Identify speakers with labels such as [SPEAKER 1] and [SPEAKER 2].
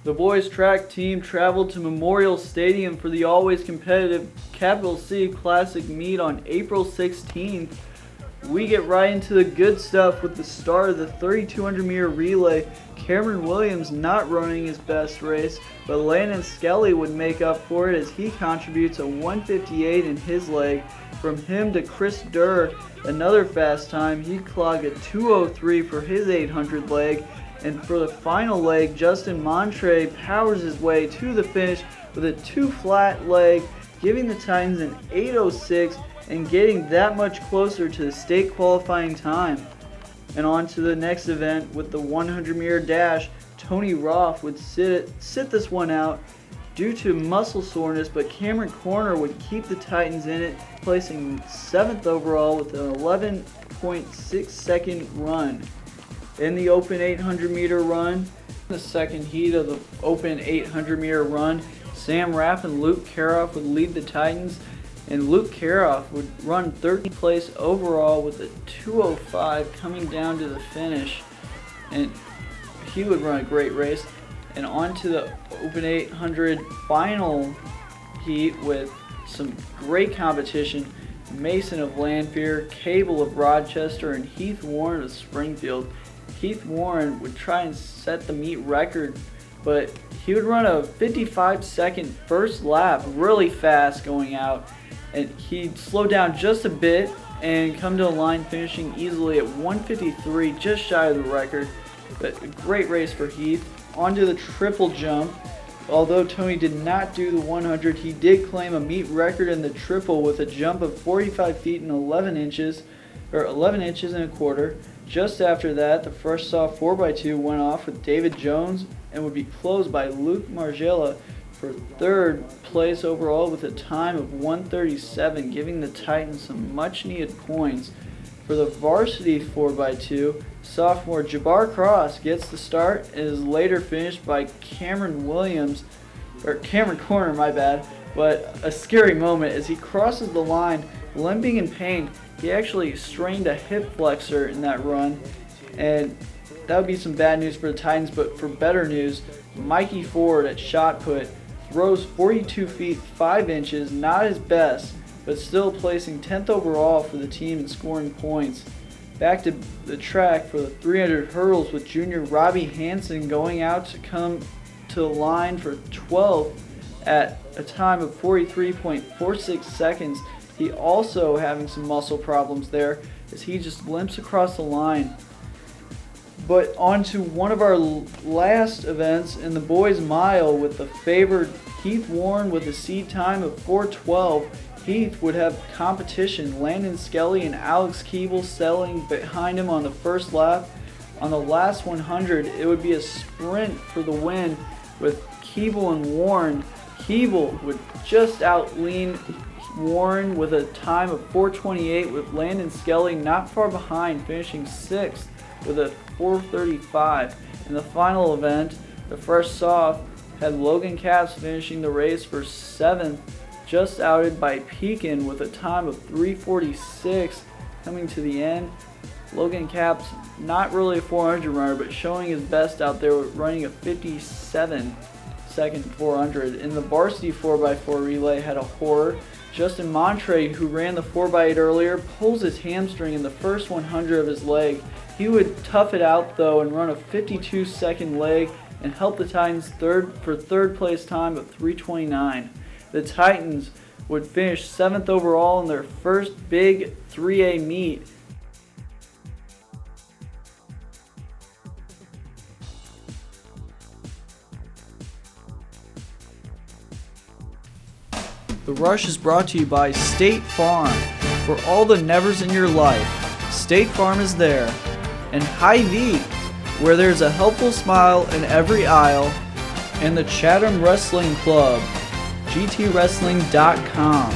[SPEAKER 1] The boys track team traveled to Memorial Stadium for the always competitive Capital City Classic meet on April 16th. We get right into the good stuff with the start of the 3,200 meter relay. Cameron Williams not running his best race, but Landon Skelly would make up for it as he contributes a 1:58 in his leg. From him to Chris Durr, another fast time, he clocked a 2:03 for his 800 leg. And for the final leg, Justin Montre powers his way to the finish with a 2 flat leg, giving the Titans an 8:06 and getting that much closer to the state qualifying time. And on to the next event with the 100 meter dash. Tony Roth would sit this one out due to muscle soreness, but Cameron Corner would keep the Titans in it, placing 7th overall with an 11.6 second run. In the open 800 meter run, the second heat of the open 800 meter run, Sam Rapp and Luke Karoff would lead the Titans, and Luke Karoff would run 13th place overall with a 2:05 coming down to the finish, and he would run a great race. And on to the open 800 final heat with some great competition. Mason of Lanphier, Cable of Rochester, and Heath Warren of Springfield. Heath Warren would try and set the meet record, but he would run a 55-second first lap really fast going out, and he'd slow down just a bit and come to the line finishing easily at 1:53, just shy of the record. But a great race for Heath. On to the triple jump. Although Tony did not do the 100, he did claim a meet record in the triple with a jump of 45 feet and 11 inches and a quarter. Just after that, the fresh soft 4x2 went off with David Jones and would be closed by Luke Margella for 3rd place overall with a time of 1:37, giving the Titans some much needed points. For the varsity 4x2, sophomore Jabbar Cross gets the start and is later finished by Cameron Corner, my bad. But a scary moment as he crosses the line, limping in pain. He actually strained a hip flexor in that run, and that would be some bad news for the Titans. But for better news, Mikey Ford at shot put throws 42 feet 5 inches, not his best, but still placing 10th overall for the team and scoring points. Back to the track for the 300 hurdles with junior Robbie Hansen going out to come to the line for 12th at a time of 43.46 seconds. He also having some muscle problems there as he just limps across the line. But on to one of our last events in the boys mile with the favored Heath Warren with a seed time of 4:12. Heath would have competition. Landon Skelly and Alex Keeble settling behind him on the first lap. On the last 100, it would be a sprint for the win with Keeble and Warren. Keeble would just outlean Warren with a time of 4:28, with Landon Skelly not far behind, finishing 6th with a 4:35. In the final event, the fresh soft had Logan Capps finishing the race for 7th, just outed by Pekin with a time of 3:46 coming to the end. Logan Capps, not really a 400 runner, but showing his best out there with running a 57-second 400. In the varsity 4x4 relay had a horror. Justin Montre, who ran the 4x8 earlier, pulls his hamstring in the first 100 of his leg. He would tough it out though and run a 52-second leg and help the Titans for third place time of 3:29. The Titans would finish 7th overall in their first big 3A meet. The Rush is brought to you by State Farm. For all the nevers in your life, State Farm is there. And Hy-Vee, where there's a helpful smile in every aisle. And the Chatham Wrestling Club, gtwrestling.com.